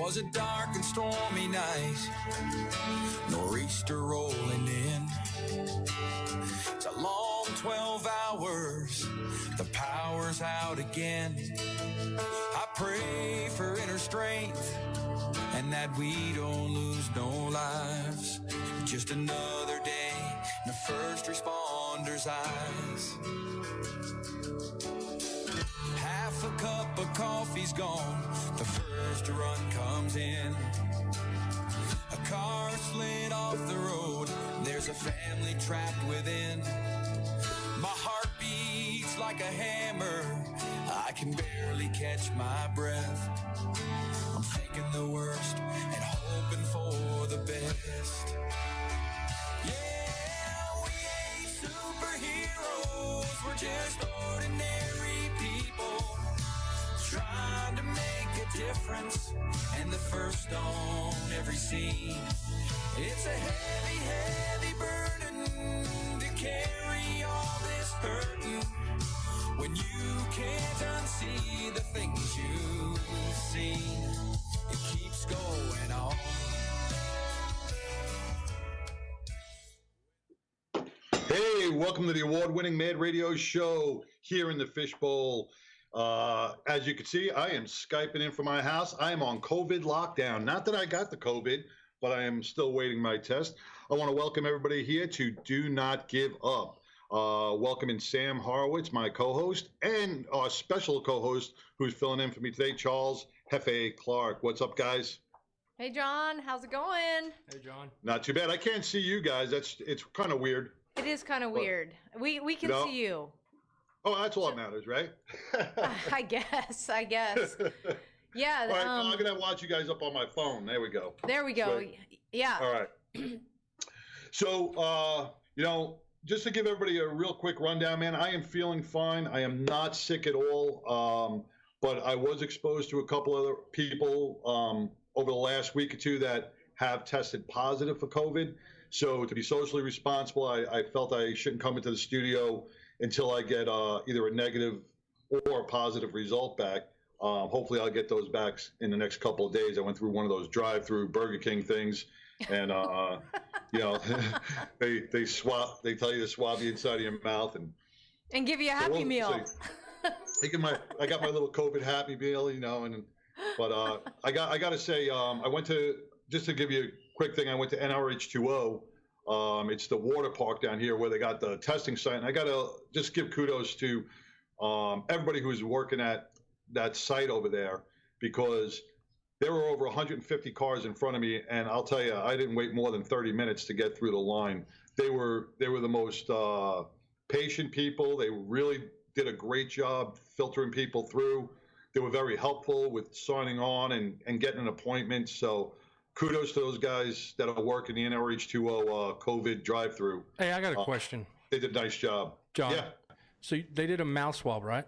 was a dark and stormy night, nor'easter rolling in. It's a long 12 hours, the power's out again. I pray for inner strength and that we don't lose no lives. Just another day in the first responder's eyes. Half a cup of coffee's gone, the first run comes in. A car slid off the road, there's a family trapped within. My heart beats like a hammer, I can barely catch my breath. I'm thinking the worst and hoping for the best. Yeah, we ain't superheroes, we're just ordinary people trying to make a difference, and the first on every scene. It's a heavy, heavy burden to carry all this burden when you can't unsee the things you've seen. It keeps going on. Hey, welcome to the award-winning Mad Radio Show here in the Fishbowl. As you can see, I am Skyping in from my house. I am on COVID lockdown. Not that I got the COVID, but I am still waiting my test. I want to welcome everybody here to Do Not Give Up. Welcoming Sam Horowitz, my co-host, and our special co-host who's filling in for me today, Charles Hefe Clark. What's up, guys? Hey, John. How's it going? Hey, John. Not too bad. I can't see you guys. It's kind of weird. It is kind of weird. We can see you. Oh, that's all that matters, right? I guess. Yeah. All right, I'm going to watch you guys up on my phone. There we go. There we go. Sweet. Yeah. All right. So, just to give everybody a real quick rundown, man, I am feeling fine. I am not sick at all, but I was exposed to a couple other people over the last week or two that have tested positive for COVID. So to be socially responsible, I felt I shouldn't come into the studio until I get either a negative or a positive result back. Hopefully I'll get those back in the next couple of days. I went through one of those drive-through Burger King things, and they tell you to swab the inside of your mouth and give you a Happy Meal. I got my little COVID Happy Meal, but I got to say, I went to, just to give you a quick thing, I went to NRH2O. It's the water park down here where they got the testing site, and I got to just give kudos to everybody who's working at that site over there, because there were over 150 cars in front of me, and I'll tell you, I didn't wait more than 30 minutes to get through the line. They were the most patient people. They really did a great job filtering people through. They were very helpful with signing on and getting an appointment. So kudos to those guys that are working the NRH2O COVID drive-through. Hey, I got a question. They did a nice job. John, yeah. So they did a mouth swab, right?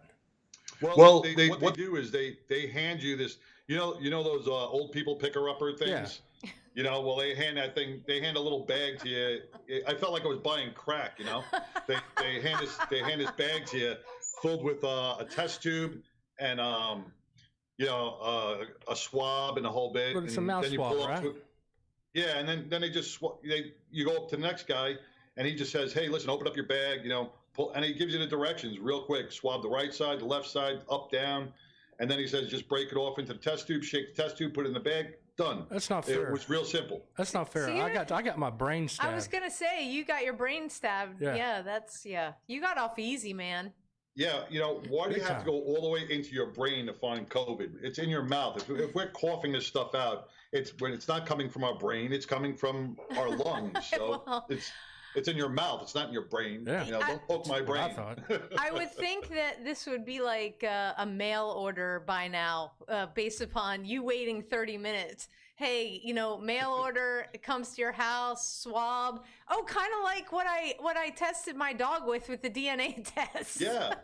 Well, what they do is they hand you this, you know those old people picker-upper things? Yeah. Well, they hand that thing, they hand a little bag to you. I felt like I was buying crack, They hand this bag to you filled with a test tube and a swab and a whole bit. But it's a mouth swab, right? Yeah, and then they just you go up to the next guy, and he just says, "Hey, listen, open up your bag, pull," and he gives you the directions real quick. Swab the right side, the left side, up, down, and then he says, "Just break it off into the test tube, shake the test tube, put it in the bag, done." That's not fair. It was real simple. That's not fair. See, I got my brain stabbed. I was gonna say you got your brain stabbed. Yeah, you got off easy, man. Yeah, why do you have to go all the way into your brain to find COVID? It's in your mouth. If we're coughing this stuff out, it's not coming from our brain. It's coming from our lungs. So Well, it's in your mouth. It's not in your brain. Yeah. Don't poke my brain. I thought. I would think that this would be like a mail order by now, based upon you waiting 30 minutes. Hey, mail order, it comes to your house, swab. Oh, kind of like what I tested my dog with the DNA test. Yeah.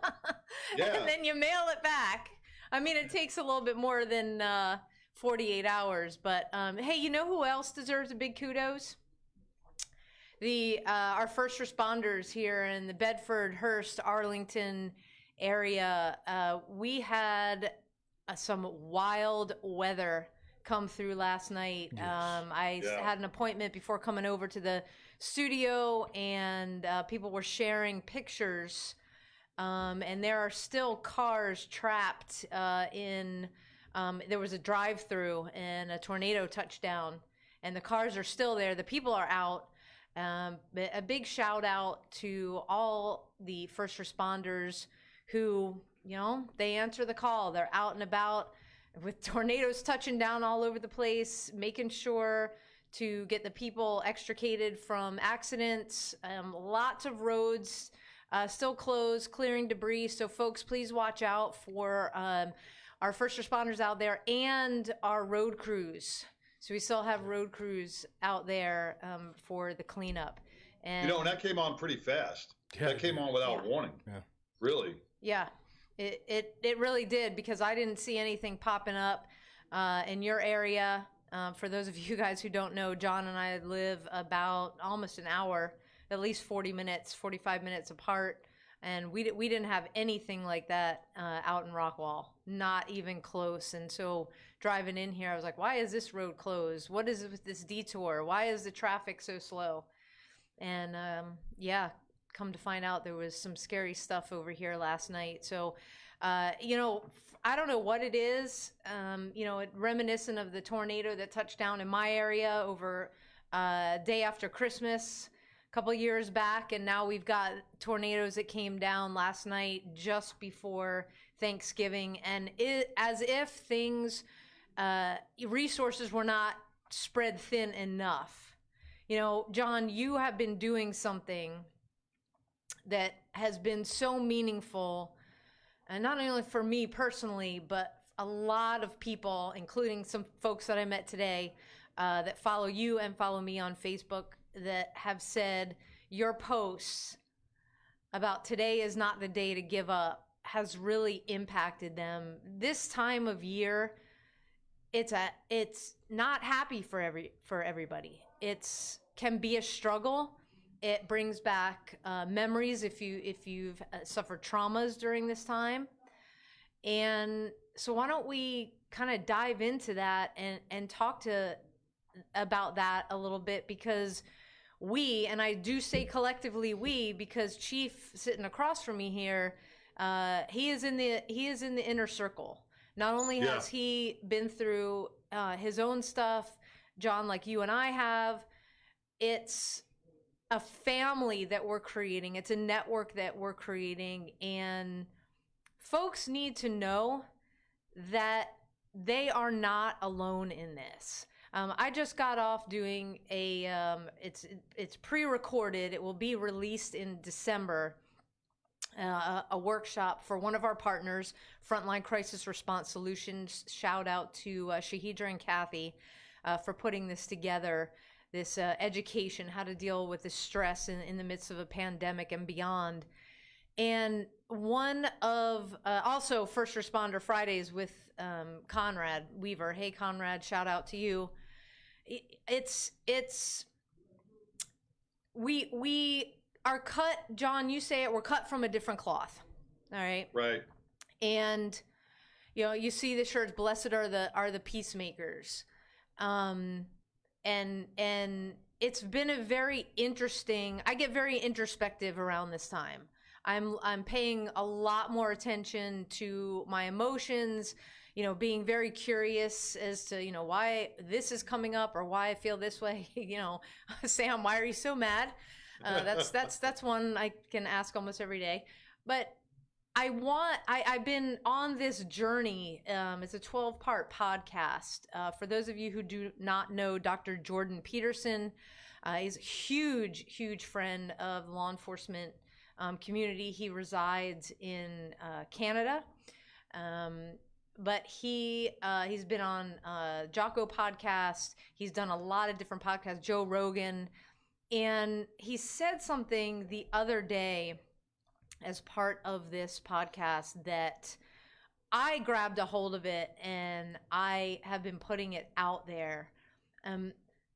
And then you mail it back. I mean, it takes a little bit more than 48 hours, but hey, you know who else deserves a big kudos? Our first responders here in the Bedford, Hearst, Arlington area. We had some wild weather come through last night. Yes. I Yeah. had an appointment before coming over to the studio, and people were sharing pictures. And there are still cars trapped in. There was a drive-through and a tornado touchdown, and the cars are still there. The people are out. A big shout out to all the first responders who, they answer the call. They're out and about with tornadoes touching down all over the place, making sure to get the people extricated from accidents. Lots of roads still closed, clearing debris. So folks, please watch out for our first responders out there and our road crews. So we still have road crews out there for the cleanup. And And that came on pretty fast. Yeah, That came on without warning. Yeah. Really. yeah, it really did, because I didn't see anything popping up in your area. For those of you guys who don't know, John and I live about almost an hour, at least 45 minutes apart. And we didn't have anything like that out in Rockwall, not even close. And so driving in here, I was like, why is this road closed? What is it with this detour? Why is the traffic so slow? And come to find out there was some scary stuff over here last night. So, I don't know what it is, reminiscent of the tornado that touched down in my area over day after Christmas couple years back, and now we've got tornadoes that came down last night just before Thanksgiving, and as if things resources were not spread thin enough. John, you have been doing something that has been so meaningful, and not only for me personally, but a lot of people, including some folks that I met today that follow you and follow me on Facebook, that have said your posts about today is not the day to give up has really impacted them. This time of year, it's not happy for everybody. It's can be a struggle. It brings back memories if you've suffered traumas during this time. And so why don't we kind of dive into that and talk about that a little bit, because we, and I do say collectively we, because Chief sitting across from me here, he is in the inner circle. Not only has he been through his own stuff, John, like you and I have, it's a family that we're creating. It's a network that we're creating, and folks need to know that they are not alone in this. I just got off doing it's pre-recorded. It will be released in December, a workshop for one of our partners, Frontline Crisis Response Solutions. Shout out to Shahidra and Kathy for putting this together, this education, how to deal with the stress in the midst of a pandemic and beyond. And one of, also First Responder Fridays with Conrad Weaver. Hey, Conrad, shout out to you. We are cut, John, you say it, we're cut from a different cloth. All right. Right. And you see the shirts, blessed are the peacemakers. And it's been a very interesting, I get very introspective around this time. I'm paying a lot more attention to my emotions, being very curious as to, why this is coming up or why I feel this way. Sam, why are you so mad? That's one I can ask almost every day. But I've been on this journey. It's a 12-part podcast. For those of you who do not know Dr. Jordan Peterson, he's a huge, huge friend of law enforcement community. He resides in Canada. But he's been on Jocko podcast. He's done a lot of different podcasts, Joe Rogan. And he said something the other day as part of this podcast that I grabbed a hold of it, and I have been putting it out there.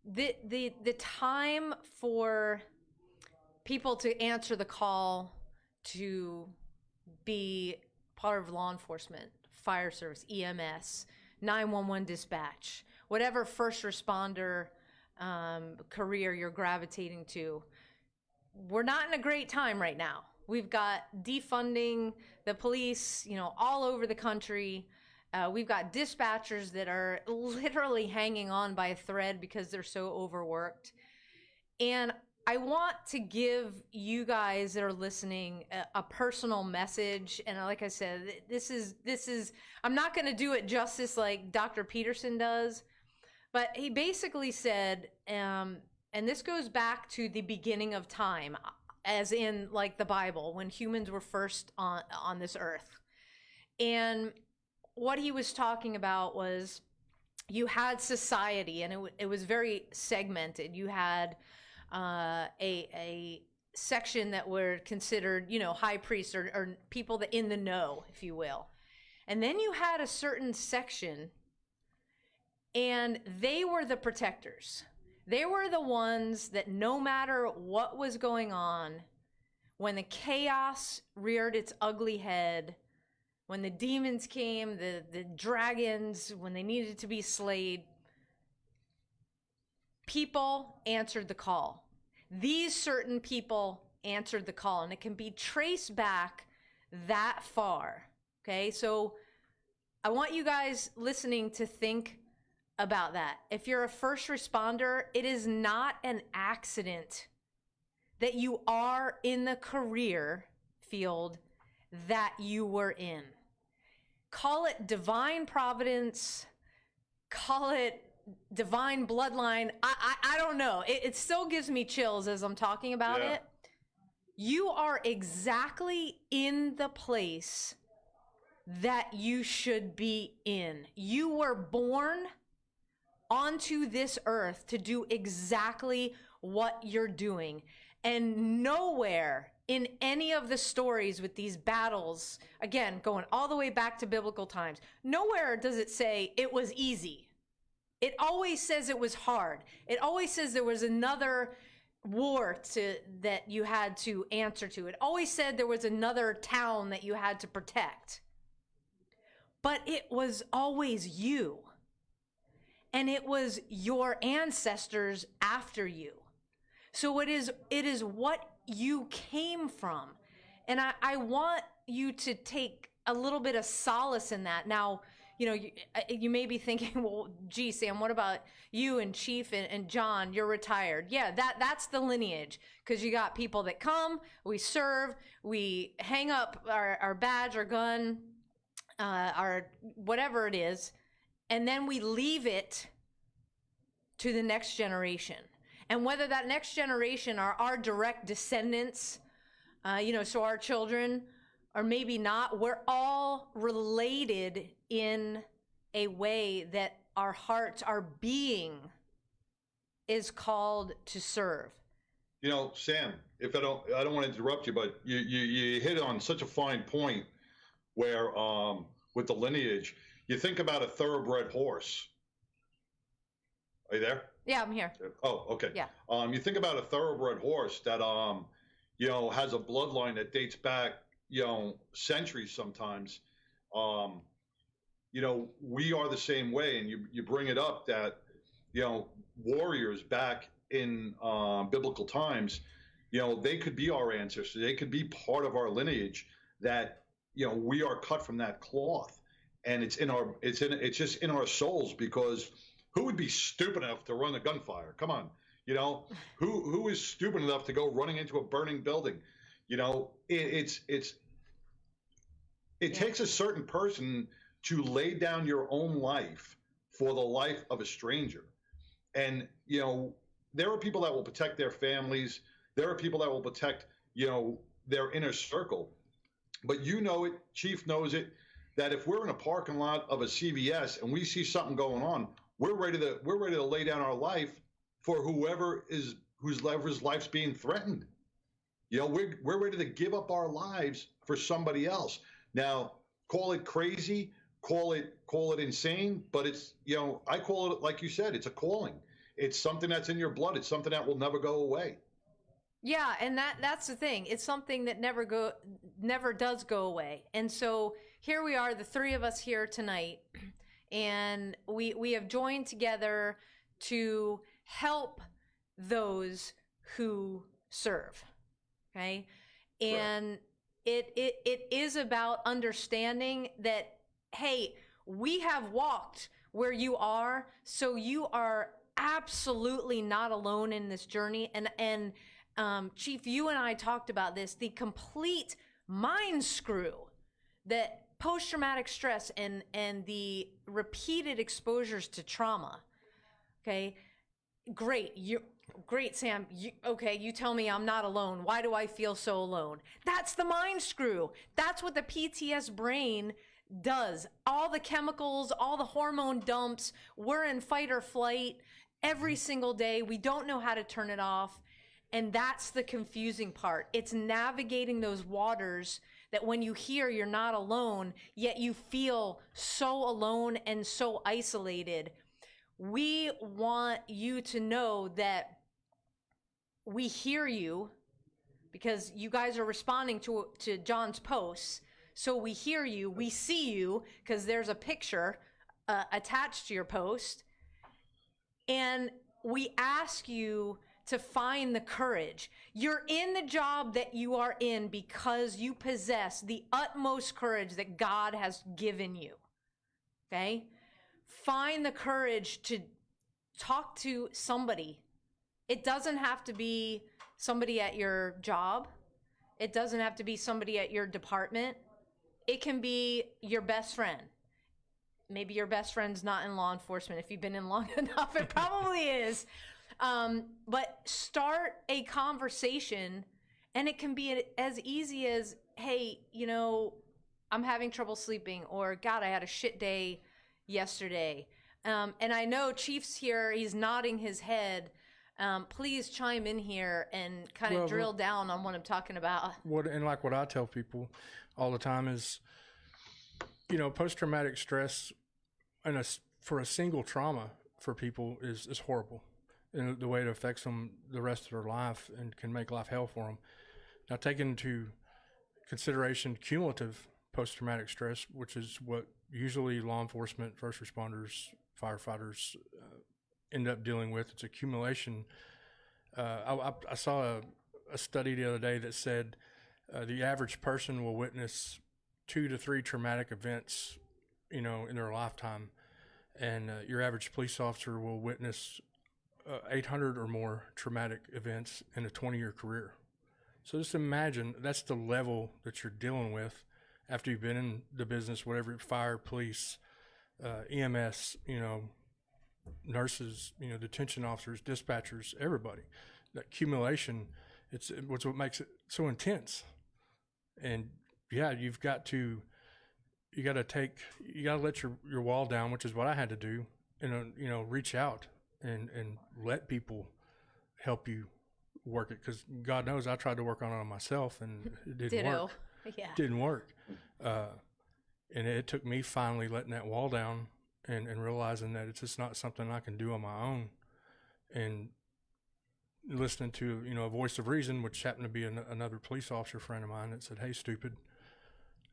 The time for people to answer the call to be part of law enforcement, fire service, EMS, 911 dispatch, whatever first responder career you're gravitating to, we're not in a great time right now. We've got defunding the police, all over the country. We've got dispatchers that are literally hanging on by a thread because they're so overworked. And I want to give you guys that are listening a personal message. And like I said, this is, I'm not going to do it justice like Dr. Peterson does, but he basically said, and this goes back to the beginning of time, as in like the Bible, when humans were first on this earth. And what he was talking about was you had society, and it was very segmented. You had a section that were considered, high priests or people that in the know, if you will. And then you had a certain section, and they were the protectors. They were the ones that no matter what was going on, when the chaos reared its ugly head, when the demons came, the dragons, when they needed to be slayed, people answered the call. These certain people answered the call, and it can be traced back that far. Okay, so I want you guys listening to think about that. If you're a first responder, it is not an accident that you are in the career field that you were in. Call it divine providence, call it divine bloodline. I don't know. It still gives me chills as I'm talking about it. You are exactly in the place that you should be in. You were born onto this earth to do exactly what you're doing. And nowhere in any of the stories with these battles, again, going all the way back to biblical times, nowhere does it say it was easy. It always says it was hard. It always says there was another war that you had to answer to. It always said there was another town that you had to protect. But it was always you. And it was your ancestors after you. So it is what you came from. And I want you to take a little bit of solace in that. Now, you may be thinking, well, gee, Sam, what about you and Chief and John? You're retired. Yeah, that's the lineage. Because you got people that come, we serve, we hang up our badge, our gun, our whatever it is, and then we leave it to the next generation. And whether that next generation are our direct descendants, so our children, or maybe not, we're all related in a way that our hearts, our being is called to serve. Sam, if I don't want to interrupt you, but you hit on such a fine point where with the lineage, you think about a thoroughbred horse. Are you there? Yeah, I'm here. Oh, okay. Yeah. You think about a thoroughbred horse that has a bloodline that dates back, centuries sometimes. We are the same way, and you bring it up that, warriors back in biblical times, they could be our ancestors. They could be part of our lineage that, we are cut from that cloth, and it's just in our souls, because who would be stupid enough to run a gunfire? Come on. Who is stupid enough to go running into a burning building? It takes a certain person to lay down your own life for the life of a stranger. And, there are people that will protect their families. There are people that will protect, their inner circle. But it, Chief knows it, that if we're in a parking lot of a CVS and we see something going on, we're ready to lay down our life for whose life's being threatened. We're ready to give up our lives for somebody else. Now, call it crazy, call it insane, but it's, I call it, like you said, it's a calling. It's something that's in your blood. It's something that will never go away. Yeah, and that's the thing. It's something that never does go away. And so here we are, the three of us here tonight, and we have joined together to help those who serve. Okay, and it is about understanding that, hey, we have walked where you are, so you are absolutely not alone in this journey. And Chief, you and I talked about this, the complete mind screw that post-traumatic stress and the repeated exposures to trauma. Okay, great, Sam. You tell me I'm not alone. Why do I feel so alone? That's the mind screw. That's what the PTS brain does. All the chemicals, all the hormone dumps, we're in fight or flight every single day. We don't know how to turn it off. And that's the confusing part. It's navigating those waters that when you hear you're not alone, yet you feel so alone and so isolated. We want you to know that we hear you, because you guys are responding to John's posts. So we hear you, we see you, because there's a picture attached to your post. And we ask you to find the courage. You're in the job that you are in because you possess the utmost courage that God has given you. Okay? Find the courage to talk to somebody. It doesn't have to be somebody at your job. It doesn't have to be somebody at your department. It can be your best friend. Maybe your best friend's not in law enforcement. If you've been in long enough, it probably is. But start a conversation, and it can be as easy as, hey, I'm having trouble sleeping, or God, I had a shit day yesterday. And I know Chief's here, he's nodding his head. Please chime in here and kind of drill down on what I'm talking about. What I tell people all the time is, post-traumatic stress for a single trauma for people is horrible. And the way it affects them the rest of their life and can make life hell for them. Now, taking into consideration cumulative post-traumatic stress, which is what usually law enforcement, first responders, firefighters end up dealing with. It's accumulation. I saw a study the other day that said the average person will witness 2 to 3 traumatic events, in their lifetime, and your average police officer will witness 800 or more traumatic events in a 20-year career. So just imagine that's the level that you're dealing with after you've been in the business, whatever, fire, police, EMS, nurses, detention officers, dispatchers, everybody. That accumulation, it's what makes it so intense. And yeah, you got to let your wall down, which is what I had to do, and reach out and let people help you work it, because God knows I tried to work on it myself and it didn't work. Yeah. Didn't work. And it took me finally letting that wall down and realizing that it's just not something I can do on my own, and listening to a voice of reason, which happened to be another police officer friend of mine, that said, "Hey, stupid,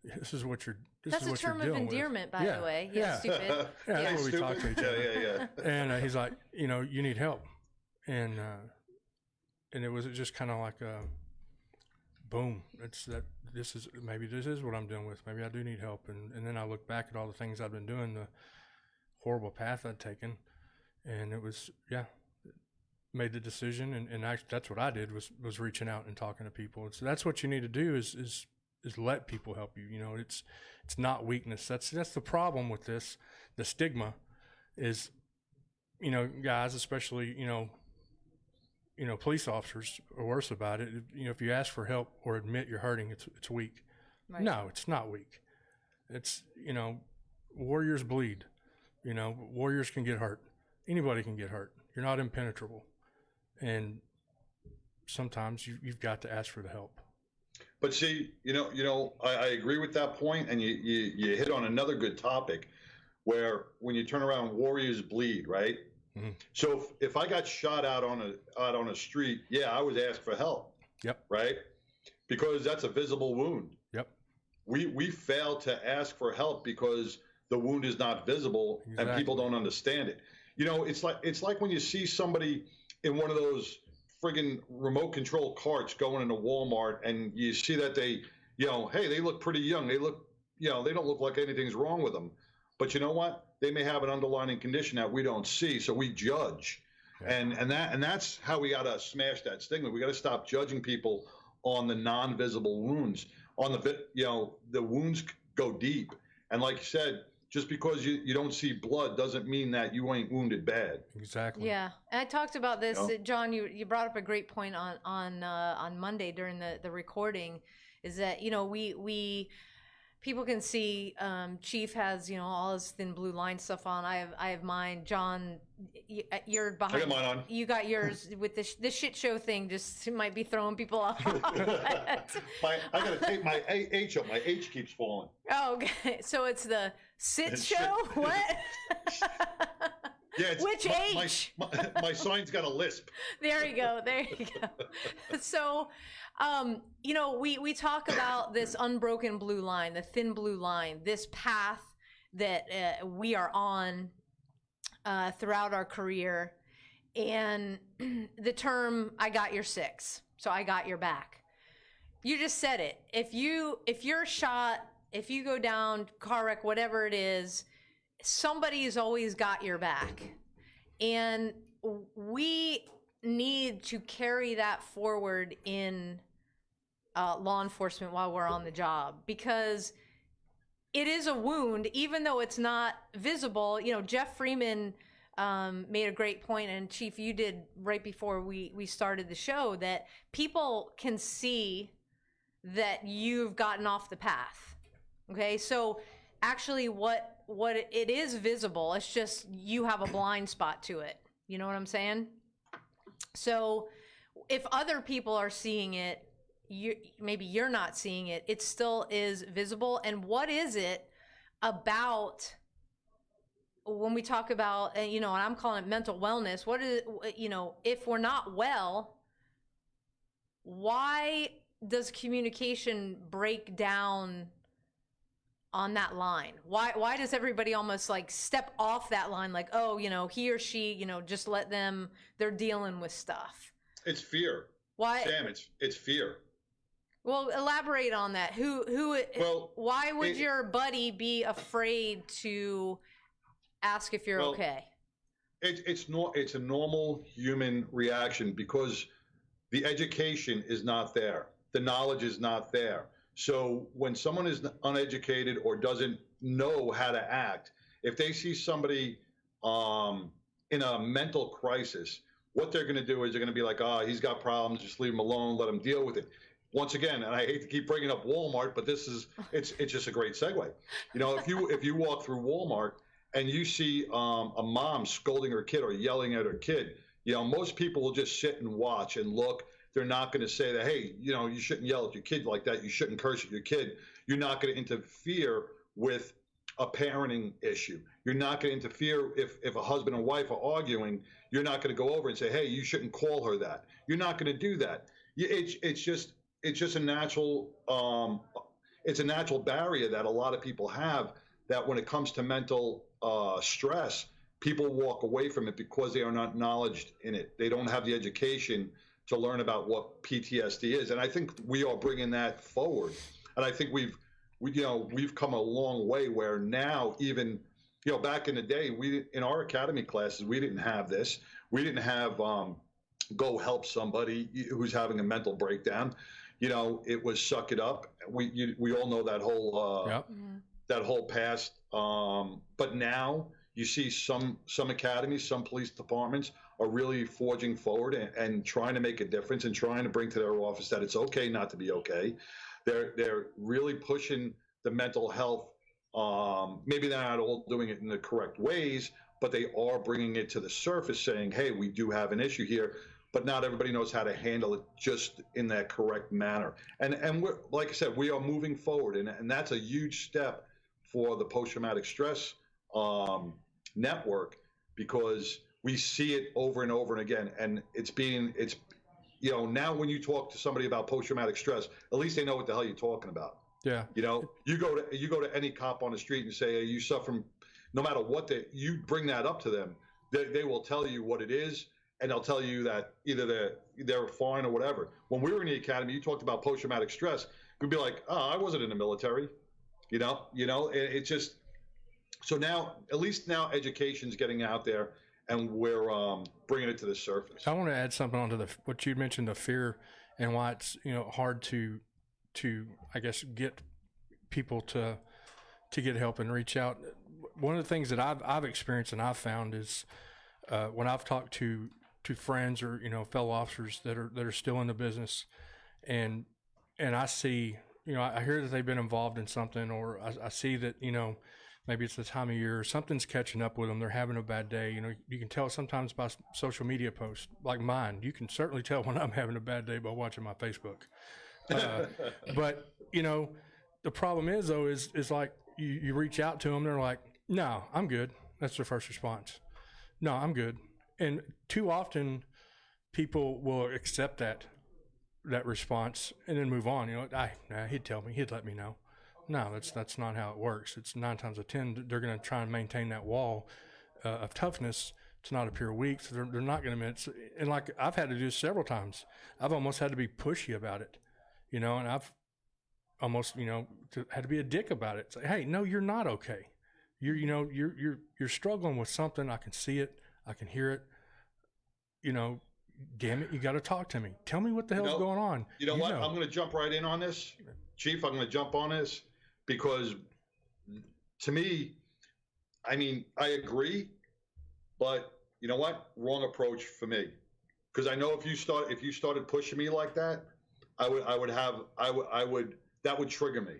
this is what you're That's a term of endearment, by the way. Yeah, stupid. Yeah, that's what we talk to each other. Yeah. And he's like, you need help, and it was just kind of like a boom. This is what I'm dealing with. Maybe I do need help. And then I look back at all the things I've been doing, the horrible path I'd taken, and it was made the decision, and that's what I did was reaching out and talking to people. So that's what you need to do is let people help you. It's not weakness. That's the problem with this. The stigma is, guys, especially, police officers are worse about it. If you ask for help or admit you're hurting, it's weak. Right. No, it's not weak. It's, warriors bleed. Warriors can get hurt. Anybody can get hurt. You're not impenetrable. And sometimes you've got to ask for the help. But see, I agree with that point, and you hit on another good topic, where when you turn around, warriors bleed, right? Mm-hmm. So if I got shot out on a street, yeah, I would ask for help. Yep. Right? Because that's a visible wound. Yep. We fail to ask for help because the wound is not visible and Exactly. people don't understand it. You know, it's like when you see somebody in one of those friggin' remote control carts going into Walmart and you see that they, you know, hey, they look pretty young. They look, you know, they don't look like anything's wrong with them. But you know what? They may have an underlying condition that we don't see, so we judge. Yeah. And that's how we got to smash that stigma. We got to stop judging people on the non-visible wounds. On the, you know, the wounds go deep. And like you said, just because you don't see blood doesn't mean that you ain't wounded bad. Exactly. Yeah, and I talked about this, You know? John. You brought up a great point on Monday during the recording, is that, you know, we people can see Chief has, you know, all his thin blue line stuff on. I have mine. John, you're behind. I got mine on. You got yours with the shit show thing. Just might be throwing people off. I got to take my H up. My H keeps falling. Oh, okay. So it's the sit show. What? Yeah, it's Which H? My sign's got a lisp. There you go. There you go. So, you know, we talk about this unbroken blue line, the thin blue line, this path that we are on throughout our career, and the term "I got your six," so I got your back. You just said it. If you're shot, if you go down, car wreck, whatever it is, somebody's always got your back. And we need to carry that forward in law enforcement while we're on the job, because it is a wound, even though it's not visible. You know, Jeff Freeman made a great point, and Chief, you did right before we started the show, that people can see that you've gotten off the path. Okay, so actually what it is visible, it's just you have a blind spot to it. You know what I'm saying? So if other people are seeing it, maybe you're not seeing it, it still is visible. And what is it about, when we talk about, you know, and I'm calling it mental wellness, what is, you know, if we're not well, why does communication break down on that line? Why does everybody almost like step off that line, like, oh, you know, he or she, you know, just let them, they're dealing with stuff? It's fear. Why? Sam, it's fear. Well, elaborate on that. Well, why would your buddy be afraid to ask if you're okay? It's a normal human reaction, because the education is not there. The knowledge is not there. So when someone is uneducated or doesn't know how to act, if they see somebody in a mental crisis, what they're going to do is they're going to be like, he's got problems, just leave him alone, let him deal with it. Once again, and I hate to keep bringing up Walmart, but it's just a great segue. You know, if you walk through Walmart and you see a mom scolding her kid or yelling at her kid, you know, most people will just sit and watch and look. They're not going to say that, hey, you know, you shouldn't yell at your kid like that. You shouldn't curse at your kid. You're not going to interfere with a parenting issue. You're not going to interfere if a husband and wife are arguing. You're not going to go over and say, hey, you shouldn't call her that. You're not going to do that. It's just a natural it's a natural barrier that a lot of people have, that when it comes to mental stress, people walk away from it because they are not knowledgeable in it. They don't have the education to learn about what PTSD is. And I think we are bringing that forward. And I think we've come a long way, where now, even, you know, back in the day, in our academy classes, we didn't have this. We didn't have go help somebody who's having a mental breakdown. You know, it was suck it up. We all know that whole that whole past. But now you see some academies, some police departments are really forging forward and trying to make a difference and trying to bring to their office that it's okay not to be okay. They're really pushing the mental health. Maybe they're not all doing it in the correct ways, but they are bringing it to the surface, saying, hey, we do have an issue here, but not everybody knows how to handle it just in that correct manner. And we're, like I said, we are moving forward, and that's a huge step for the post-traumatic stress network, because we see it over and over and again. And it's you know, now when you talk to somebody about post-traumatic stress, at least they know what the hell you're talking about. Yeah. You know, you go to any cop on the street and say, hey, you suffer from, no matter what you bring that up to them, they will tell you what it is, and they'll tell you that either they're fine or whatever. When we were in the academy, you talked about post-traumatic stress. We'd be like, oh, I wasn't in the military, you know, it's just, so now, at least now education's getting out there, and we're bringing it to the surface. I want to add something onto what you mentioned, the fear, and why it's, you know, hard to I guess get people to get help and reach out. One of the things that I've experienced and I've found is when I've talked to friends or, you know, fellow officers that are still in the business, and I see, you know, I hear that they've been involved in something, or I see that, you know, maybe it's the time of year, something's catching up with them. They're having a bad day. You know, you can tell sometimes by social media posts like mine. You can certainly tell when I'm having a bad day by watching my Facebook. But, you know, the problem is, though, is like you reach out to them. They're like, no, I'm good. That's their first response. No, I'm good. And too often people will accept that response and then move on. You know, he'd tell me, he'd let me know. No, that's not how it works. It's 9 times out of 10, they're going to try and maintain that wall of toughness to not appear weak. So they're not going to miss. And like I've had to do several times, I've almost had to be pushy about it, you know, and I've almost, you know, had to be a dick about it. Say, hey, no, you're not okay. You're struggling with something. I can see it. I can hear it. You know, damn it, you got to talk to me. Tell me what the hell's going on. You know what? I'm going to jump right in on this, Chief. I'm going to jump on this because, to me, I mean, I agree, but you know what? Wrong approach for me. Because I know if you started pushing me like that, that would trigger me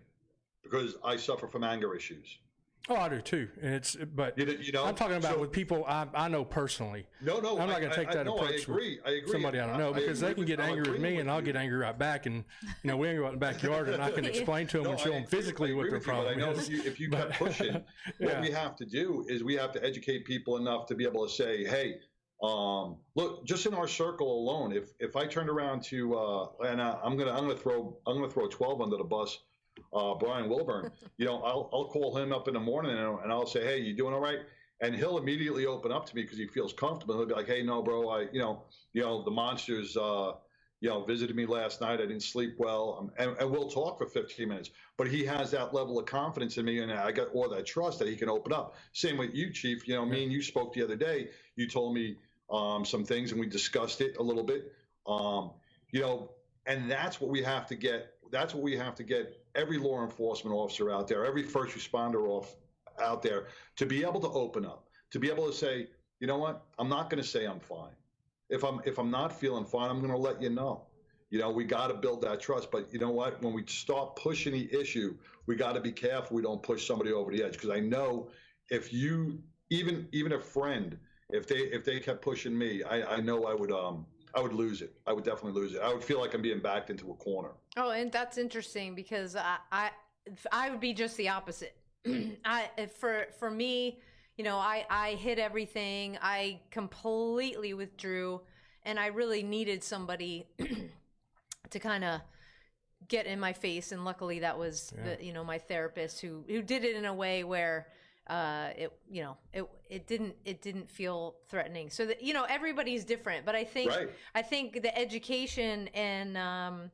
because I suffer from anger issues. Oh, I do too, and but you know, I'm talking about with people I know personally. No, I'm not going to take that approach. I agree. Somebody I don't know, because they can get angry with me, and I'll get angry right back. And you know, we can go out in the backyard, and I can explain to them and show them physically what their problem is. If you kept pushing, what we have to do is we have to educate people enough to be able to say, hey, look, just in our circle alone, if I turned around to and I'm gonna throw 12 under the bus. Brian Wilburn, you know, I'll call him up in the morning and I'll say, hey, you doing all right? And he'll immediately open up to me because he feels comfortable. He'll be like, hey, no, bro, you know, the monsters, you know, visited me last night. I didn't sleep well. And we'll talk for 15 minutes. But he has that level of confidence in me, and I got all that trust that he can open up. Same with you, Chief. You know, me and you spoke the other day. You told me some things, and we discussed it a little bit. You know, and that's what we have to get. That's what we have to get every law enforcement officer out there, every first responder out there, to be able to open up, to be able to say, you know what, I'm not going to say I'm fine. If I'm not feeling fine, I'm going to let you know. You know, we got to build that trust. But you know what, when we start pushing the issue, we got to be careful we don't push somebody over the edge. Because I know if you, even a friend, if they kept pushing me, I know I would lose it. I would definitely lose it. I would feel like I'm being backed into a corner. Oh, and that's interesting because I would be just the opposite. For me, you know, I hid everything. I completely withdrew, and I really needed somebody to kind of get in my face. And luckily, that was my therapist who did it in a way where it didn't feel threatening. So that, you know, everybody's different, but I think the education and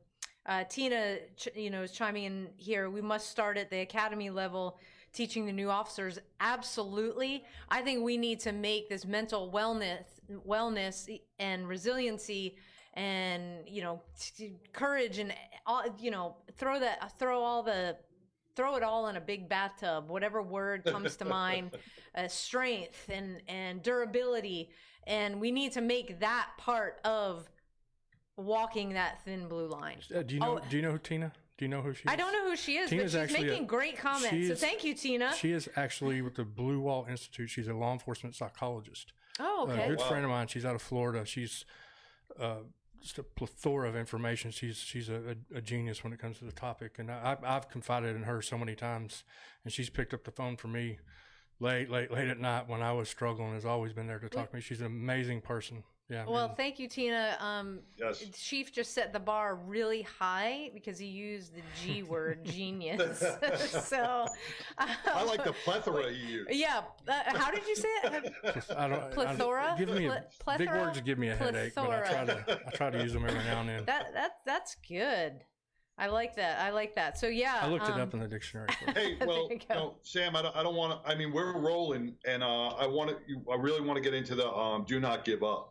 Tina, is chiming in here. We must start at the academy level, teaching the new officers. Absolutely. I think we need to make this mental wellness and resiliency and, you know, courage and all, you know, throw it all in a big bathtub, whatever word comes to mind, strength and durability. And we need to make that part of walking that thin blue line. Do you know Tina? Do you know who she is? I don't know who she is, Tina's but she's making great comments. So thank you, Tina. She is actually with the Blue Wall Institute. She's a law enforcement psychologist. Oh, okay. A good friend of mine. She's out of Florida. She's just a plethora of information. She's a genius when it comes to the topic, and I've confided in her so many times, and she's picked up the phone for me late at night when I was struggling. Has always been there to talk to me. She's an amazing person. Yeah. Well, man. thank you, Tina. Yes. Chief just set the bar really high because he used the G word, genius. So, I like the plethora you use. yeah. How did you say it? I don't. Plethora? Give me Plethora? big words. Give me a headache, but I try to use them every now and then. That's good. I like that. So yeah. I looked it up in the dictionary. Hey, well, no, Sam, I don't want to. I mean, we're rolling, and I really want to get into the do not give up.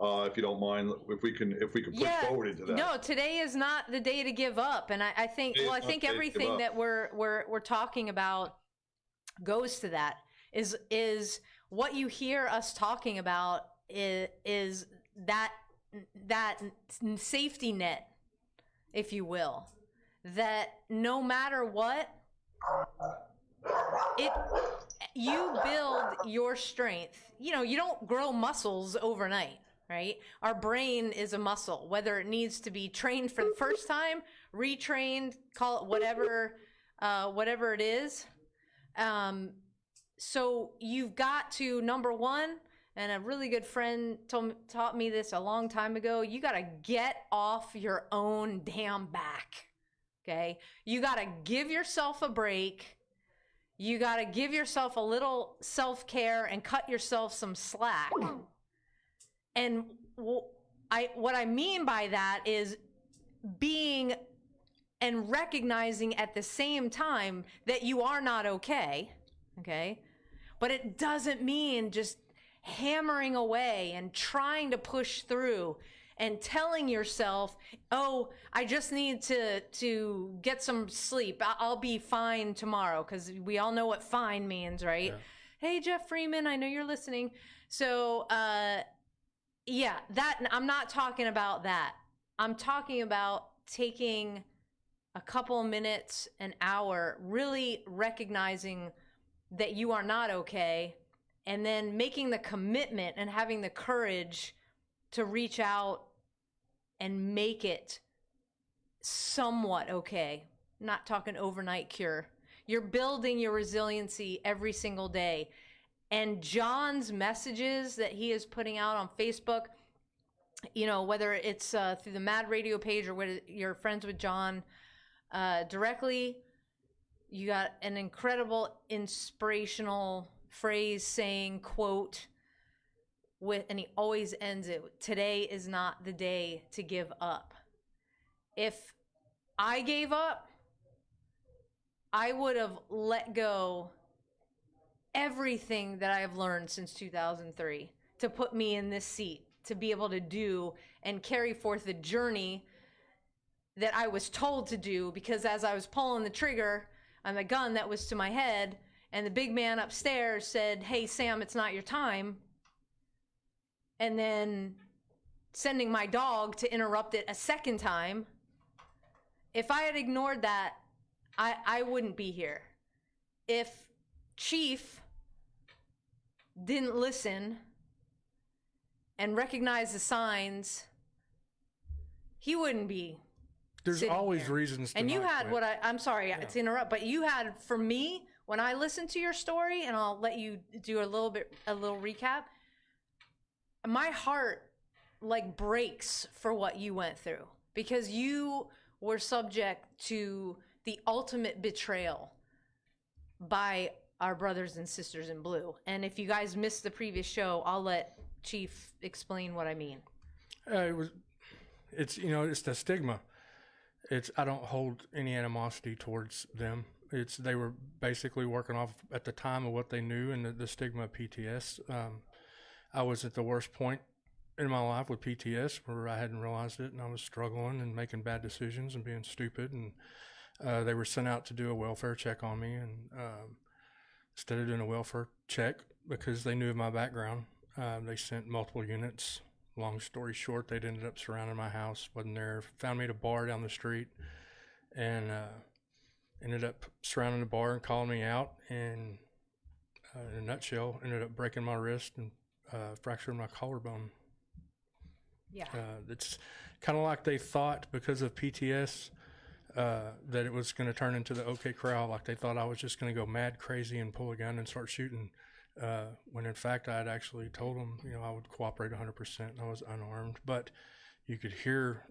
If you don't mind, if we can push forward into that. No, today is not the day to give up, and I think everything that we're talking about goes to that. Is what you hear us talking about is that safety net, if you will, that no matter what, you build your strength. You know, you don't grow muscles overnight. Right? Our brain is a muscle, whether it needs to be trained for the first time, retrained, call it whatever it is. So you've got to, number one, and a really good friend taught me this a long time ago, you got to get off your own damn back. Okay? You got to give yourself a break. You got to give yourself a little self-care and cut yourself some slack. And what I mean by that is being and recognizing at the same time that you are not okay, but it doesn't mean just hammering away and trying to push through and telling yourself, oh, I just need to get some sleep. I'll be fine tomorrow, because we all know what fine means, right? Yeah. Hey, Jeff Freeman, I know you're listening. So, yeah, I'm not talking about that. I'm talking about taking a couple minutes, an hour, really recognizing that you are not okay, and then making the commitment and having the courage to reach out and make it somewhat okay. I'm not talking overnight cure. You're building your resiliency every single day. And John's messages that he is putting out on Facebook, you know, whether it's through the Mad Radio page or whether you're friends with John directly, you got an incredible inspirational phrase saying, quote, and he always ends it, today is not the day to give up. If I gave up, I would have let go everything that I have learned since 2003 to put me in this seat, to be able to do and carry forth the journey that I was told to do, because as I was pulling the trigger on the gun that was to my head, and the big man upstairs said, hey, Sam, it's not your time, and then sending my dog to interrupt it a second time, if I had ignored that, I wouldn't be here. If Chief didn't listen and recognize the signs, he wouldn't be. There's always here. Reasons to and you had quit. I'm sorry to interrupt, but you had, for me, when I listened to your story, and I'll let you do a little recap, my heart like breaks for what you went through, because you were subject to the ultimate betrayal by our brothers and sisters in blue. And if you guys missed the previous show, I'll let Chief explain what I mean. It's the stigma. I don't hold any animosity towards them. They were basically working off at the time of what they knew, and the stigma of PTS. I was at the worst point in my life with PTS where I hadn't realized it, and I was struggling and making bad decisions and being stupid, and they were sent out to do a welfare check on me, and instead of doing a welfare check, because they knew of my background, they sent multiple units. Long story short, they'd ended up surrounding my house, wasn't there, found me at a bar down the street, and ended up surrounding the bar and calling me out, and in a nutshell, ended up breaking my wrist and fracturing my collarbone. Yeah. It's kind of like they thought, because of PTS, that it was going to turn into the OK Corral. Like they thought I was just going to go mad crazy and pull a gun and start shooting when in fact I had actually told them, I would cooperate 100% and I was unarmed. But you could hear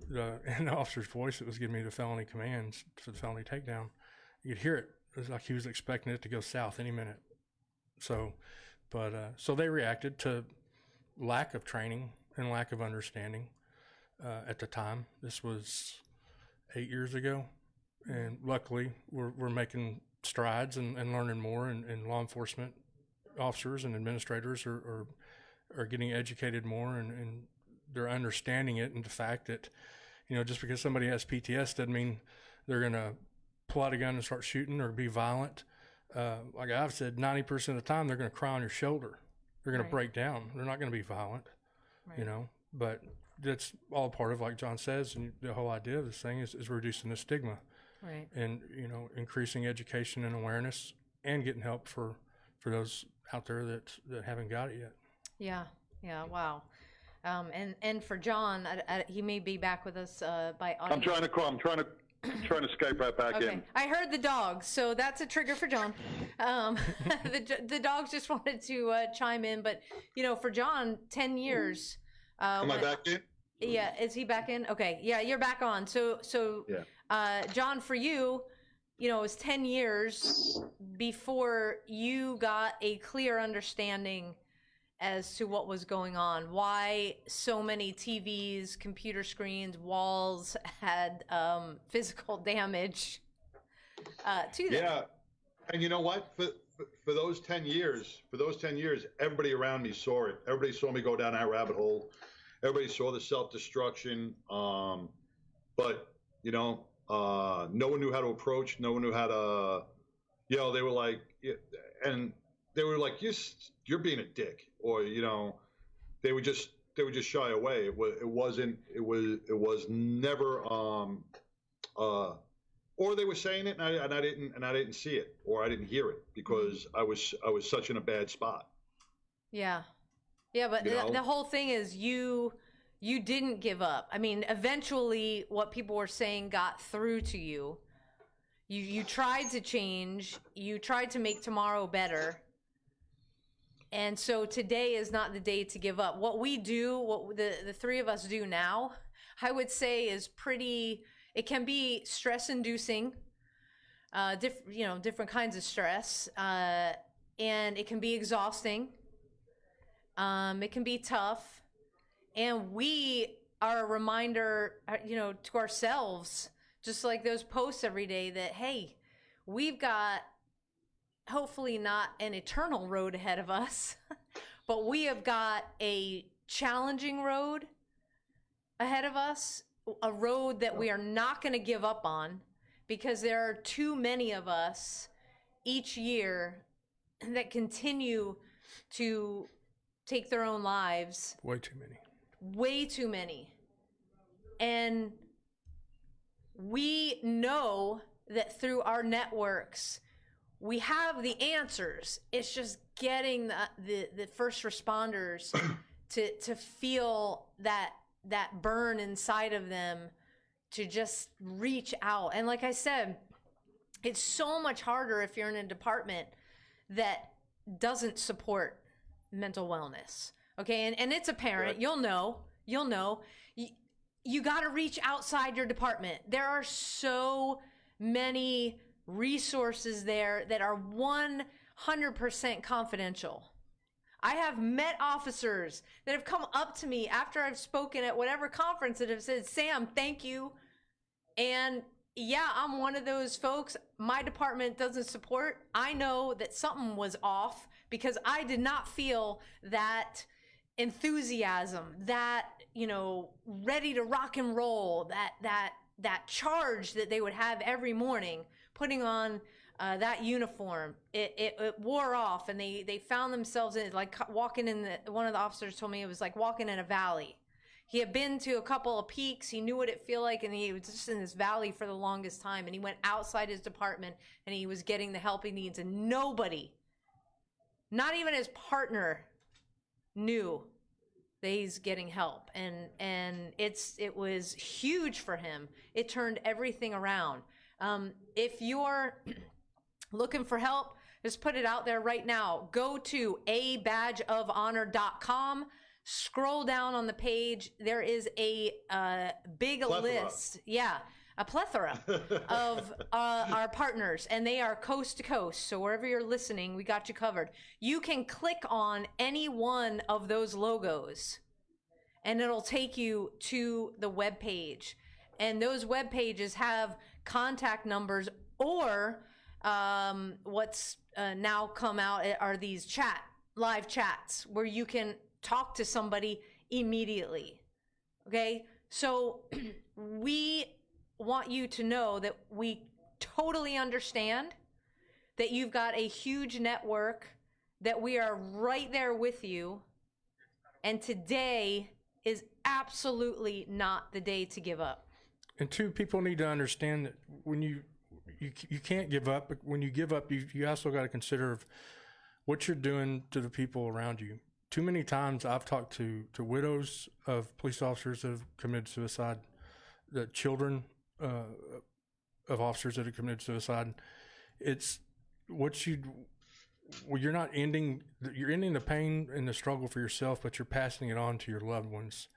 in the officer's voice that was giving me the felony commands for the felony takedown. You could hear it. It was like he was expecting it to go south any minute. So they reacted to lack of training and lack of understanding at the time. This was 8 years ago, and luckily we're making strides and learning more, and law enforcement officers and administrators are getting educated more, and they're understanding it, and the fact that just because somebody has PTS doesn't mean they're going to pull out a gun and start shooting or be violent. Like I've said, 90% of the time they're going to cry on your shoulder. They're going to break down. They're not going to be violent, but that's all part of, like John says, and the whole idea of this thing is reducing the stigma, right? And increasing education and awareness, and getting help for those out there that haven't got it yet. Yeah, wow. And for John, he may be back with us by audio. I'm trying to call. I'm trying to Skype right back in. I heard the dogs, so that's a trigger for John. The dogs just wanted to chime in, but for John, 10 years. Am I back in? Yeah, is he back in? Okay, yeah, you're back on. So yeah. John, for you, it was 10 years before you got a clear understanding as to what was going on, why so many TVs, computer screens, walls had physical damage to them. Yeah, and you know what? For those 10 years, everybody around me saw it. Everybody saw me go down that rabbit hole. Everybody saw the self-destruction. But no one knew how to approach. No one knew how to. They were like, and they were like, you're being a dick. Or they would just shy away. It was never or they were saying it and I didn't see it, or I didn't hear it because I was such in a bad spot. Yeah, but the whole thing is you didn't give up. I mean, eventually what people were saying got through to you. You tried to change. You tried to make tomorrow better. And so today is not the day to give up. What we do, what the three of us do now, I would say is it can be stress inducing, different kinds of stress. And it can be exhausting. It can be tough. And we are a reminder, to ourselves, just like those posts every day that, hey, we've got hopefully not an eternal road ahead of us, but we have got a challenging road ahead of us, a road that we are not going to give up on, because there are too many of us each year that continue to take their own lives. Way too many. And we know that through our networks, we have the answers. It's just getting the first responders to feel that burn inside of them, to just reach out. And like I said, it's so much harder if you're in a department that doesn't support mental wellness. Okay, and it's apparent. Right. You'll know. You got to reach outside your department. There are so many resources there that are 100% confidential. I have met officers that have come up to me after I've spoken at whatever conference that have said, Sam, thank you. And yeah, I'm one of those folks my department doesn't support. I know that something was off because I did not feel that enthusiasm, that, ready to rock and roll, that charge that they would have every morning putting on that uniform. It wore off, and they found themselves in like walking in one of the officers told me it was like walking in a valley. He had been to a couple of peaks. He knew what it felt like, and he was just in this valley for the longest time. And he went outside his department, and he was getting the help he needs. And nobody, not even his partner, knew that he's getting help. And it was huge for him. It turned everything around. If you're looking for help, Just put it out there right now. Go to abadgeofhonor.com. Scroll down on the page. There is a big list. Yeah, a plethora of our partners, and they are coast to coast. So wherever you're listening, we got you covered. You can click on any one of those logos, and it'll take you to the web page. And those web pages have contact numbers, or what's now come out are these live chats where you can talk to somebody immediately. Okay, so we want you to know that we totally understand that you've got a huge network, that we are right there with you, and today is absolutely not the day to give up. And two, people need to understand that when you can't give up, but when you give up, you also got to consider what you're doing to the people around you. Too many times I've talked to widows of police officers that have committed suicide, the children of officers that have committed suicide. It's you're not ending, you're ending the pain and the struggle for yourself, but you're passing it on to your loved ones.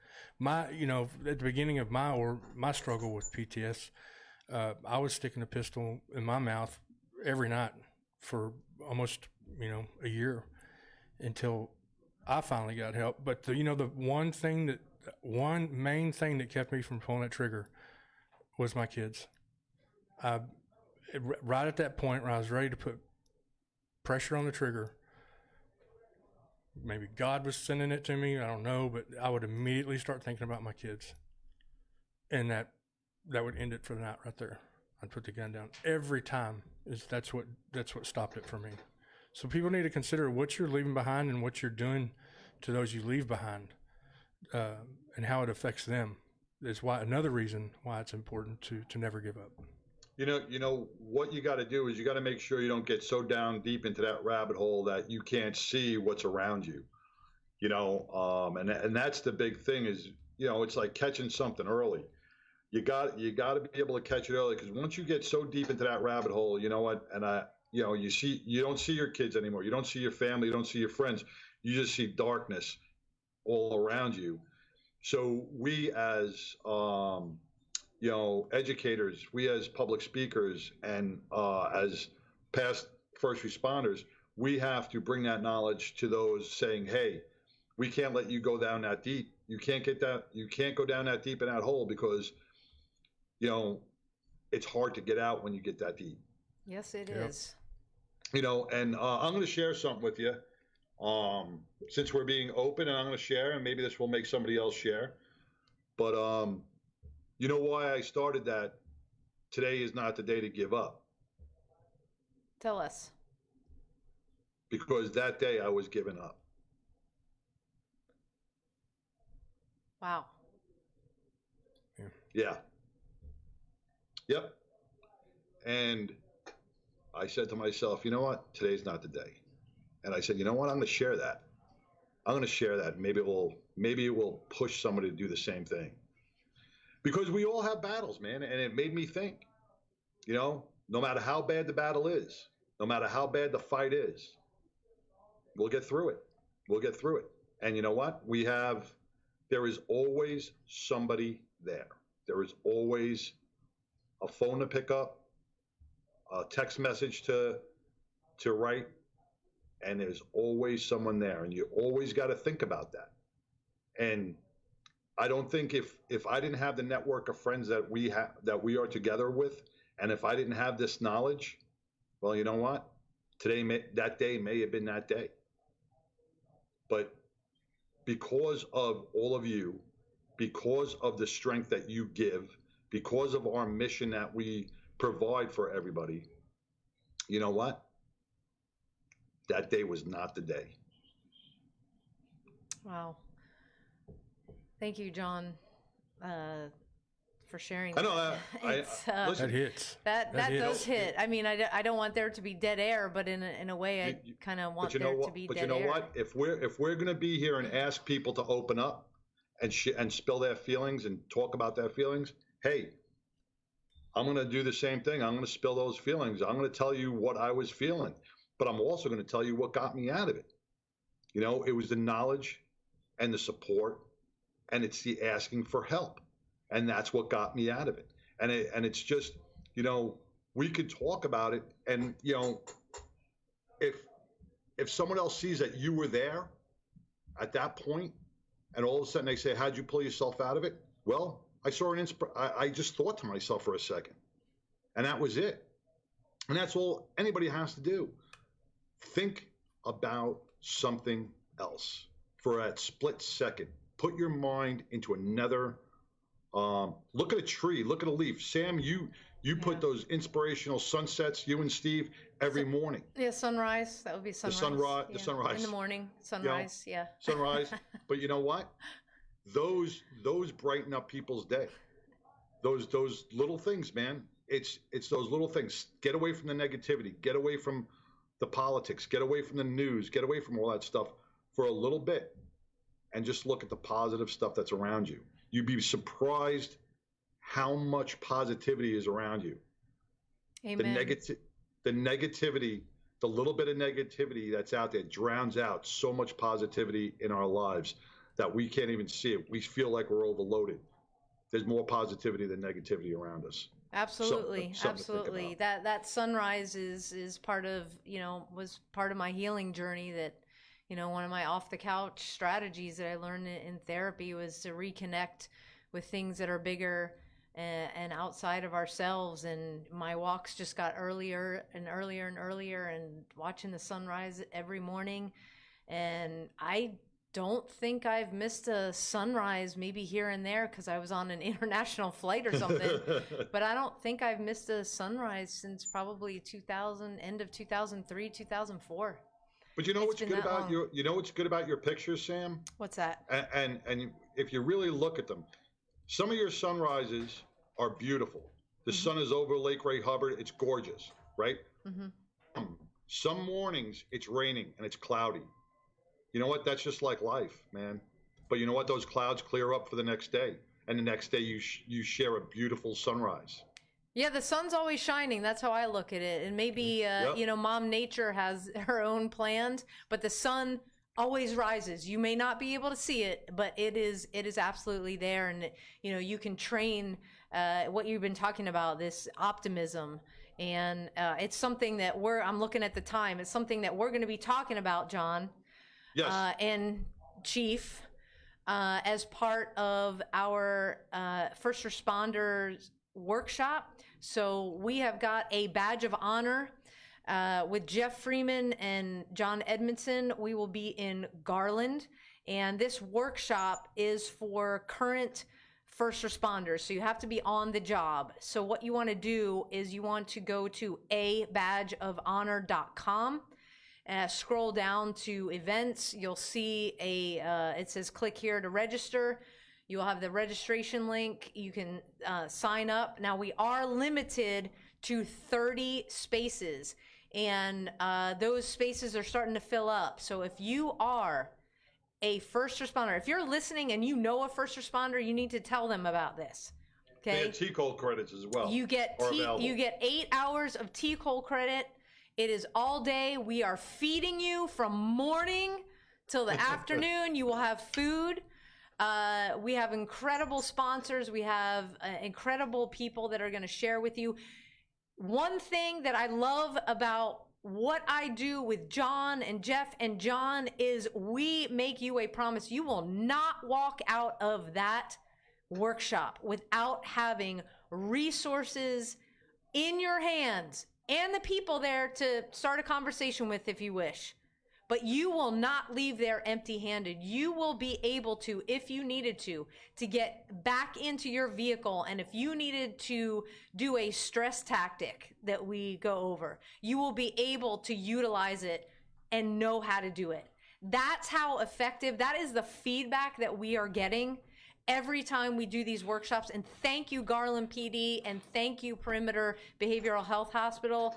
At the beginning of my struggle with PTS, I was sticking a pistol in my mouth every night for almost, a year until I finally got help. But the one main thing that kept me from pulling that trigger was my kids. Right at that point where I was ready to put pressure on the trigger, maybe God was sending it to me, I don't know, but I would immediately start thinking about my kids, and that would end it for the night right there. I'd put the gun down every time. That's what stopped it for me. So people need to consider what you're leaving behind and what you're doing to those you leave behind, and how it affects them. Is another reason why it's important to never give up. What you got to do is you got to make sure you don't get so down deep into that rabbit hole that you can't see what's around you. And that's the big thing is, it's like catching something early. You got to be able to catch it early, because once you get so deep into that rabbit hole, you know what? And you don't see your kids anymore. You don't see your family. You don't see your friends. You just see darkness all around you. So we as educators, we as public speakers, and as past first responders, we have to bring that knowledge to those saying, hey, we can't let you go down that deep. You can't go down that deep in that hole, because it's hard to get out when you get that deep. Yes, it is. And I'm going to share something with you, since we're being open, and I'm going to share, and maybe this will make somebody else share. But you know why I started that? Today is not the day to give up. Tell us. Because that day I was giving up. Wow. Yeah. Yep. And I said to myself, you know what? Today's not the day. And I said, you know what? I'm going to share that. I'm going to share that. Maybe it will push somebody to do the same thing. Because we all have battles, man. And it made me think, no matter how bad the battle is, no matter how bad the fight is, we'll get through it. We'll get through it. And you know what? There is always somebody there. There is always a phone to pick up, a text message to write, and there's always someone there, and you always got to think about that. And I don't think if I didn't have the network of friends that we are together with, and if I didn't have this knowledge, well, you know what? That day may have been that day. But because of all of you, because of the strength that you give, because of our mission that we provide for everybody, you know what? That day was not the day. Wow. Thank you, John, for sharing. I know that hits. That does hit. I mean, I don't want there to be dead air, but in a way, I kind of want there to be dead air. But you know what? If we're going to be here and ask people to open up and spill their feelings and talk about their feelings, hey, I'm going to do the same thing. I'm going to spill those feelings. I'm going to tell you what I was feeling. but I'm also going to tell you what got me out of it. It was the knowledge and the support, and it's the asking for help. And that's what got me out of it. And it's just, we could talk about it, and, if someone else sees that you were there at that point, and all of a sudden they say, how'd you pull yourself out of it? Well, I just thought to myself for a second, and that was it. And that's all anybody has to do. Think about something else for that split second. Put your mind into another, look at a tree, look at a leaf. Sam, you put those inspirational sunsets, you and Steve, every morning. Yeah, sunrise. That would be sunrise. The sunrise. In the morning, sunrise, Sunrise. But you know what? Those brighten up people's day. Those little things, man. It's those little things. Get away from the negativity. Get away from the politics. Get away from the news. Get away from all that stuff for a little bit, and just look at the positive stuff that's around you. You'd be surprised how much positivity is around you. Amen. The negativity, the little bit of negativity that's out there drowns out so much positivity in our lives that we can't even see it. We feel like we're overloaded. There's more positivity than negativity around us. Absolutely. Absolutely. That sunrise is part of, was part of my healing journey. That, one of my off the couch strategies that I learned in therapy was to reconnect with things that are bigger and outside of ourselves. And my walks just got earlier and earlier and earlier, and watching the sunrise every morning. And I don't think I've missed a sunrise, maybe here and there because I was on an international flight or something. But I don't think I've missed a sunrise since probably end of 2003, 2004. But what's good about what's good about your pictures, Sam? What's that? And if you really look at them, some of your sunrises are beautiful. The sun is over Lake Ray Hubbard. It's gorgeous, right? Mm-hmm. Some mornings it's raining and it's cloudy. You know what? That's just like life, man. But you know what? Those clouds clear up for the next day, and the next day you share a beautiful sunrise. Yeah, the sun's always shining. That's how I look at it. And maybe, Mom Nature has her own plans, but the sun always rises. You may not be able to see it, but it is absolutely there. And, you can train what you've been talking about, this optimism. And it's something that I'm looking at the time. It's something that we're going to be talking about, John. Yes. And Chief, as part of our first responders workshop. So we have got a badge of honor with Jeff Freeman and John Edmondson. We will be in Garland, and this workshop is for current first responders. So you have to be on the job. So what you want to do is you want to go to abadgeofhonor.com. Scroll down to events. You'll see it says click here to register. You'll have the registration link. You can sign up. Now, we are limited to 30 spaces, and those spaces are starting to fill up. So if you are a first responder, if you're listening and you know a first responder, you need to tell them about this. Okay. They have T-Cole credits as well. You get 8 hours of T-Cole credit. It is all day. We are feeding you from morning till the afternoon. You will have food. We have incredible sponsors. We have incredible people that are going to share with you. One thing that I love about what I do with John and Jeff and John is we make you a promise. You will not walk out of that workshop without having resources in your hands and the people there to start a conversation with if you wish. But you will not leave there empty-handed. You will be able to, if you needed to get back into your vehicle. And if you needed to do a stress tactic that we go over, you will be able to utilize it and know how to do it. That's how effective, that is the feedback that we are getting every time we do these workshops. And thank you, Garland PD, and thank you, Perimeter Behavioral Health Hospital,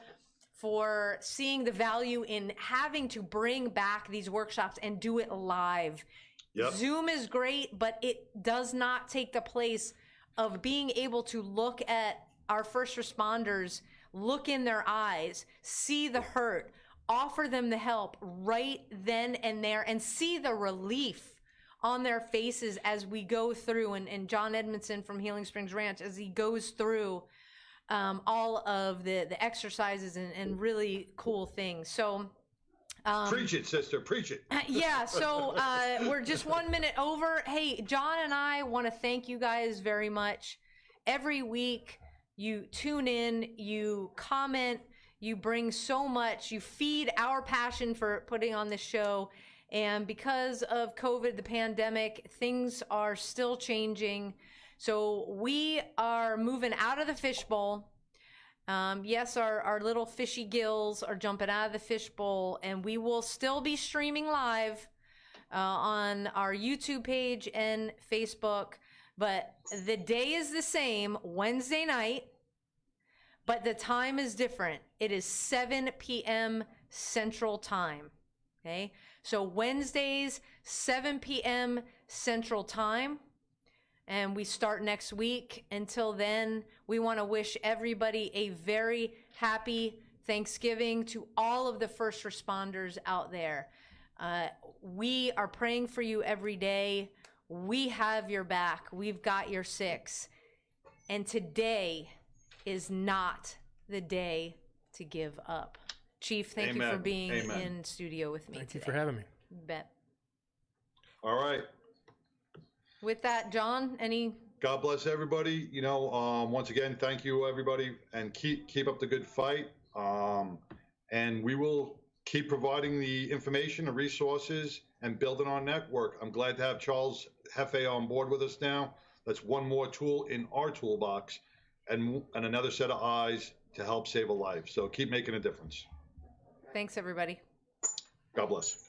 for seeing the value in having to bring back these workshops and do it live. Yep. Zoom is great, but it does not take the place of being able to look at our first responders, look in their eyes, see the hurt, offer them the help right then and there, and see the relief on their faces as we go through, and John Edmondson from Healing Springs Ranch, as he goes through all of the exercises and really cool things. So preach it, sister, preach it. yeah, so we're just 1 minute over. Hey, John and I want to thank you guys very much. Every week you tune in, you comment, you bring so much, you feed our passion for putting on this show. And because of COVID, the pandemic, things are still changing. So we are moving out of the fishbowl. Yes, our little fishy gills are jumping out of the fishbowl, and we will still be streaming live on our YouTube page and Facebook. But the day is the same, Wednesday night, but the time is different. It is 7 p.m. Central Time. Okay, so Wednesdays, 7 p.m. Central Time. And we start next week. Until then, we want to wish everybody a very happy Thanksgiving, to all of the first responders out there. We are praying for you every day. We have your back. We've got your six. And today is not the day to give up. Chief, thank you for being in studio with me today. Thank you for having me. You bet. All right. With that, John, any? God bless everybody. You know, once again, thank you, everybody, and keep up the good fight. And we will keep providing the information, the resources, and building our network. I'm glad to have Charles Hefe on board with us now. That's one more tool in our toolbox, and another set of eyes to help save a life. So keep making a difference. Thanks, everybody. God bless.